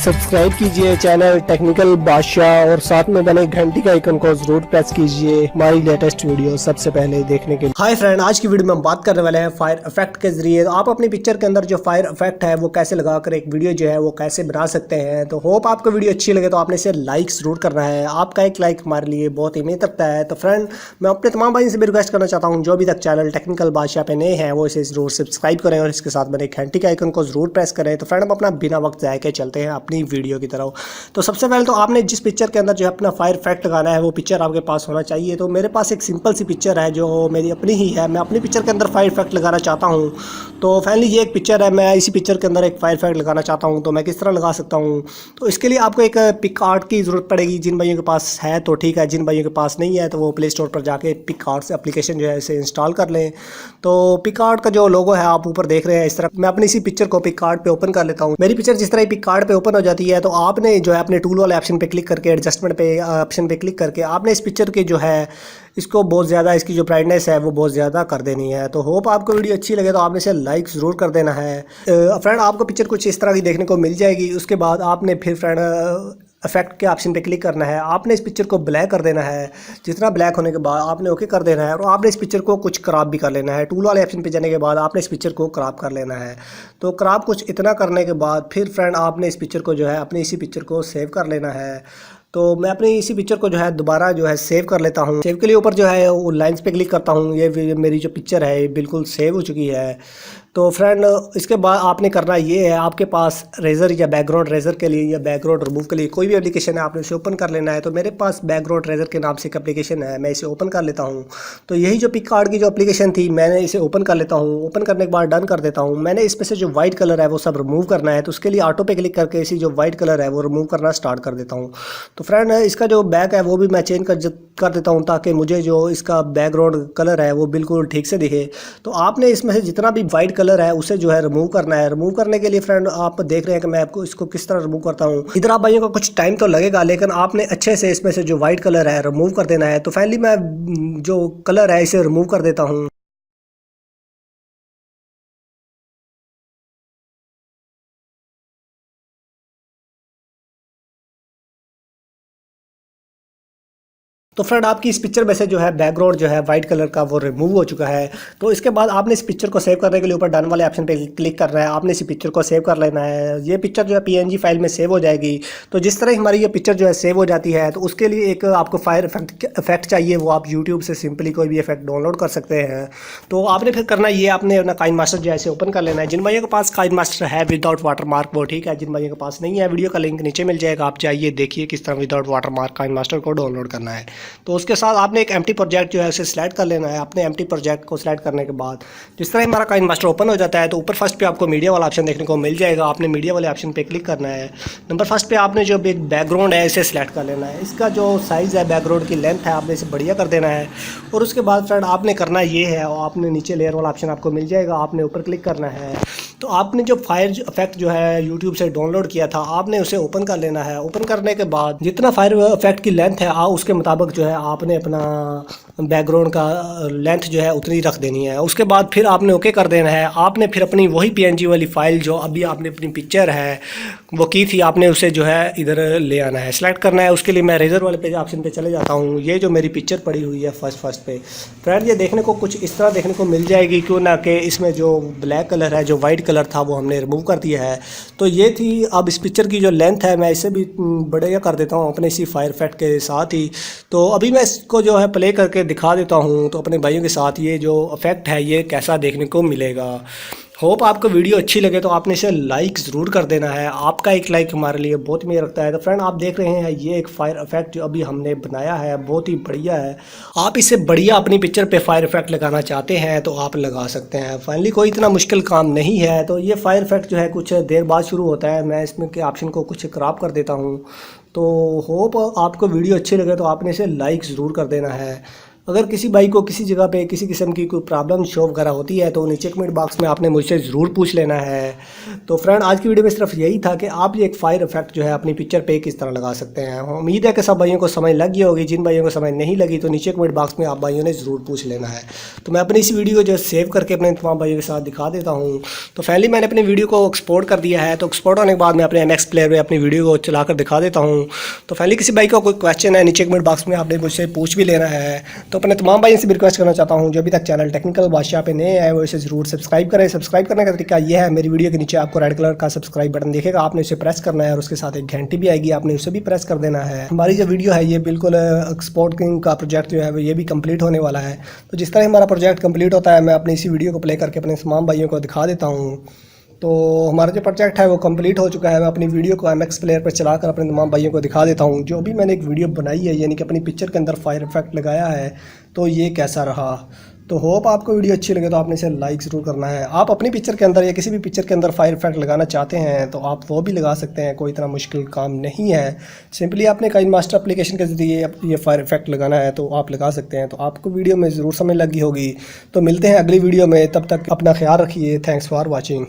Subscribe कीजिए channel technical बादशाह और साथ में बने घंटी का आइकन को जरूर प्रेस कीजिए हमारी लेटेस्ट वीडियो सबसे पहले देखने के लिए। हाय फ्रेंड, आज की वीडियो में हम बात करने वाले हैं फायर इफेक्ट के जरिए। तो आप अपनी पिक्चर के अंदर जो फायर इफेक्ट है वो कैसे लगाकर एक वीडियो जो है वो कैसे बना सकते हैं। तो होप आपको वीडियो अच्छी लगे तो आपने इसे लाइक जरूर करना है। आपका एक लाइक हमारे लिए बहुत अहमियत रखता है। तो फ्रेंड, मैं अपने तमाम भाई से भी रिक्वेस्ट करना चाहता हूँ जो अभी तक चैनल टेक्निकल बादशाह पे नए हैं वो इसे जरूर सब्सक्राइब करें और इसके साथ बने घंटी के आइकन को जरूर प्रेस करें। तो फ्रेंड, हम अपना बिना वक्त जाए के चलते हैं अपनी वीडियो की तरफ। तो सबसे पहले तो आपने जिस पिक्चर के अंदर जो है अपना फायर इफेक्ट लगाना है वो पिक्चर आपके पास होना चाहिए। तो मेरे पास एक सिंपल सी पिक्चर है जो मेरी अपनी ही है। मैं अपनी पिक्चर के अंदर फायर इफेक्ट लगाना चाहता हूँ। तो फाइनली ये एक पिक्चर है, मैं इसी पिक्चर के अंदर एक फायर इफेक्ट लगाना चाहता हूँ। तो मैं किस तरह लगा सकता हूँ? तो इसके लिए आपको एक पिक आर्ट की ज़रूरत पड़ेगी। जिन भाइयों के पास है तो ठीक है, जिन भाइयों के पास नहीं है तो वो प्ले स्टोर पर जाके पिक आर्ट एप्लीकेशन जो है इसे इंस्टॉल कर लें। तो पिक आर्ट का जो लोगो है आप ऊपर देख रहे हैं इस तरह। मैं अपनी इसी पिक्चर को पिक आर्ट पे ओपन कर लेता हूँ। मेरी पिक्चर जिस तरह पिक आर्ट पे ओपन हो जाती है तो आपने जो है अपने टूल वाले ऑप्शन पे क्लिक करके एडजस्टमेंट पे ऑप्शन पे क्लिक करके आपने इस पिक्चर की जो है इसको बहुत ज़्यादा, इसकी जो ब्राइटनेस है वो बहुत ज़्यादा कर देनी है। तो होप आपको वीडियो अच्छी लगे तो आपने इसे लाइक ज़रूर कर देना है। फ्रेंड, आपको पिक्चर कुछ इस तरह की देखने को मिल जाएगी। उसके बाद आपने फिर फ्रेंड इफेक्ट के ऑप्शन पे क्लिक करना है। आपने इस पिक्चर को ब्लैक कर देना है। जितना ब्लैक होने के बाद आपने ओके कर देना है और आपने इस पिक्चर को कुछ क्रॉप भी कर लेना है। टूल वाले ऑप्शन पे जाने के बाद आपने इस पिक्चर को क्रॉप कर लेना है। तो क्रॉप कुछ इतना करने के बाद फिर फ्रेंड आपने इस पिक्चर को जो है अपनी इसी पिक्चर को सेव कर लेना है। तो मैं अपनी इसी पिक्चर को जो है दोबारा जो है सेव कर लेता हूँ। सेव के लिए ऊपर जो है वो लाइन्स पे क्लिक करता हूँ। ये मेरी जो पिक्चर है ये बिल्कुल सेव हो चुकी है। तो फ्रेंड, इसके बाद आपने करना ये है, आपके पास रेज़र या बैकग्राउंड रेज़र के लिए या बैकग्राउंड रिमूव के लिए कोई भी एप्लीकेशन है आपने इसे ओपन कर लेना है। तो मेरे पास बैकग्राउंड रेज़र के नाम से एक एप्लीकेशन है, मैं इसे ओपन कर लेता हूँ। तो यही जो पिक आर्ट की जो एप्लीकेशन थी मैंने इसे ओपन कर लेता हूँ। ओपन करने के बाद डन कर देता हूँ। मैंने इसमें से जो वाइट कलर है वो सब रिमूव करना है। तो उसके लिए ऑटो पे क्लिक करके इसी जो वाइट कलर है वो रिमूव करना स्टार्ट कर देता हूँ। तो फ्रेंड, इसका जो बैक है वो भी मैं चेंज कर देता हूँ ताकि मुझे जो इसका बैकग्राउंड कलर है वो बिल्कुल ठीक से दिखे। तो आपने इसमें से जितना भी वाइट कलर है उसे जो है रिमूव करना है। रिमूव करने के लिए फ्रेंड आप देख रहे हैं कि मैं आपको इसको किस तरह रिमूव करता हूँ। इधर आप भाइयों को कुछ टाइम तो लगेगा लेकिन आपने अच्छे से इसमें से जो वाइट कलर है रिमूव कर देना है। तो फाइनली मैं जो कलर है इसे रिमूव कर देता हूँ। तो फ्रेंड, आपकी इस पिक्चर में से जो है बैकग्राउंड जो है वाइट कलर का वो रिमूव हो चुका है। तो इसके बाद आपने इस पिक्चर को सेव करने के लिए ऊपर डन वाले ऑप्शन पे क्लिक करना है। आपने इस पिक्चर को सेव कर लेना है। ये पिक्चर जो है पीएनजी फाइल में सेव हो जाएगी। तो जिस तरह हमारी ये पिक्चर जो है सेव हो जाती है तो उसके लिए एक आपको फायर इफेक्ट चाहिए। वो आप यूट्यूब से सिंपली कोई भी इफेक्ट डाउनलोड कर सकते हैं। तो आपने फिर करना ये, आपने अपना काइनमास्टर जो है इसे ओपन कर लेना है। जिन भाइयों के पास काइनमास्टर है विदाउट वाटरमार्क वो ठीक है, जिन भाइयों के पास नहीं है वीडियो का लिंक नीचे मिल जाएगा, आप जाइए देखिए किस तरह विदाउट वाटरमार्क काइनमास्टर को डाउनलोड करना है। तो उसके साथ आपने एक एम्प्टी प्रोजेक्ट जो है उसे सिलेक्ट कर लेना है। आपने एम्प्टी प्रोजेक्ट को सिलेक्ट करने के बाद जिस तरह हमारा काइनमास्टर ओपन हो जाता है तो ऊपर फर्स्ट पे आपको मीडिया वाला ऑप्शन देखने को मिल जाएगा। आपने मीडिया वाले ऑप्शन पे क्लिक करना है। नंबर फर्स्ट पे आपने जो एक बैकग्राउंड है इसे सिलेक्ट कर लेना है। इसका जो साइज़ है बैकग्राउंड की लेंथ है आपने इसे बढ़िया कर देना है। और उसके बाद फ्रेंड आपने करना ये है, और आपने नीचे लेयर वाला ऑप्शन आपको मिल जाएगा, आपने ऊपर क्लिक करना है। तो आपने जो फायर इफेक्ट जो है यूट्यूब से डाउनलोड किया था आपने उसे ओपन कर लेना है। ओपन करने के बाद जितना फायर इफेक्ट की लेंथ है उसके मुताबिक जो है आपने अपना बैकग्राउंड का लेंथ जो है उतनी रख देनी है। उसके बाद फिर आपने ओके कर देना है। आपने फिर अपनी वही पीएनजी वाली फाइल जो अभी आपने अपनी पिक्चर है वो की थी आपने उसे जो है इधर ले आना है, सेलेक्ट करना है। उसके लिए मैं रेजर वाले पेज ऑप्शन पे चले जाता हूँ। ये जो मेरी पिक्चर पड़ी हुई है फर्स्ट पे फ्रेंड, ये देखने को कुछ इस तरह देखने को मिल जाएगी। क्यों ना कि इसमें जो ब्लैक कलर है, जो वाइट कलर था वो हमने रिमूव कर दिया है। तो ये थी। अब इस पिक्चर की जो लेंथ है मैं इसे भी बढ़िया कर देता हूँ अपने इसी फायर इफेक्ट के साथ ही। तो अभी मैं इसको जो है प्ले करके दिखा देता हूँ तो अपने भाइयों के साथ ये जो इफेक्ट है ये कैसा देखने को मिलेगा। होप आपको वीडियो अच्छी लगे तो आपने इसे लाइक ज़रूर कर देना है। आपका एक लाइक हमारे लिए बहुत मेहनत रखता है। तो फ्रेंड, आप देख रहे हैं ये एक फायर इफेक्ट जो अभी हमने बनाया है बहुत ही बढ़िया है। आप इसे बढ़िया अपनी पिक्चर पे फायर इफेक्ट लगाना चाहते हैं तो आप लगा सकते हैं। फाइनली कोई इतना मुश्किल काम नहीं है। तो ये फायर इफेक्ट जो है कुछ देर बाद शुरू होता है। मैं इसमें के ऑप्शन को कुछ क्रॉप कर देता हूँ। तो होप आपको वीडियो अच्छी लगे तो आपने इसे लाइक ज़रूर कर देना है। अगर किसी भाई को किसी जगह पे किसी किस्म की कोई प्रॉब्लम शो वगैरह होती है तो नीचे कमेंट बॉक्स में आपने मुझसे ज़रूर पूछ लेना है। तो फ्रेंड आज की वीडियो में सिर्फ यही था कि आप ये एक फायर इफेक्ट जो है अपनी पिक्चर पे किस तरह लगा सकते हैं। उम्मीद है कि सब भाइयों को समझ लग गई होगी। जिन भाइयों को समझ नहीं लगी तो नीचे कमेंट बॉक्स में आप भाइयों ने ज़रूर पूछ लेना है। तो मैं अपनी इस वीडियो को जो सेव करके अपने तमाम भाइयों के साथ दिखा देता हूँ। तो फाइनली मैंने अपनी वीडियो को एक्सपोर्ट कर दिया है। तो एक्सपोर्ट होने के बाद मैं अपने MX प्लेयर में अपनी वीडियो को चला कर दिखा देता हूँ। तो फाइनली किसी भाई का कोई क्वेश्चन है नीचे कमेंट बॉक्स में आपने मुझसे पूछ भी लेना है। तो अपने तमाम भाइयों से रिक्वेस्ट करना चाहता हूं जो अभी तक चैनल टेक्निकल बादशाह पे नए आए वो इसे जरूर सब्सक्राइब करें। सब्सक्राइब करने का तरीका यह है, मेरी वीडियो के नीचे आपको रेड कलर का सब्सक्राइब बटन दिखेगा, आपने उसे प्रेस करना है और उसके साथ एक घंटी भी आएगी, आपने उसे भी प्रेस कर देना है। हमारी जो वीडियो है ये बिल्कुल एक्सपोर्टिंग का प्रोजेक्ट जो है ये भी कंप्लीट होने वाला है। तो जिस तरह हमारा प्रोजेक्ट कंप्लीट होता है मैं अपनी इसी वीडियो को प्ले करके अपने तमाम भाइयों को दिखा देता हूँ। तो हमारा जो प्रोजेक्ट है वो कंप्लीट हो चुका है। मैं अपनी वीडियो को MX प्लेयर पर चलाकर अपने तमाम भाइयों को दिखा देता हूँ। जो भी मैंने एक वीडियो बनाई है यानी कि अपनी पिक्चर के अंदर फायर इफेक्ट लगाया है तो ये कैसा रहा। तो होप आपको वीडियो अच्छी लगे तो आपने इसे लाइक ज़रूर करना है। आप अपनी पिक्चर के अंदर या किसी भी पिक्चर के अंदर फायर इफेक्ट लगाना चाहते हैं तो आप वो भी लगा सकते हैं, कोई इतना मुश्किल काम नहीं है। सिंपली आपने काइनमास्टर एप्लीकेशन के ज़रिए ये फायर इफेक्ट लगाना है तो आप लगा सकते हैं। तो आपको वीडियो में ज़रूर समझ लगी होगी। तो मिलते हैं अगली वीडियो में, तब तक अपना ख्याल रखिए। Thanks for watching.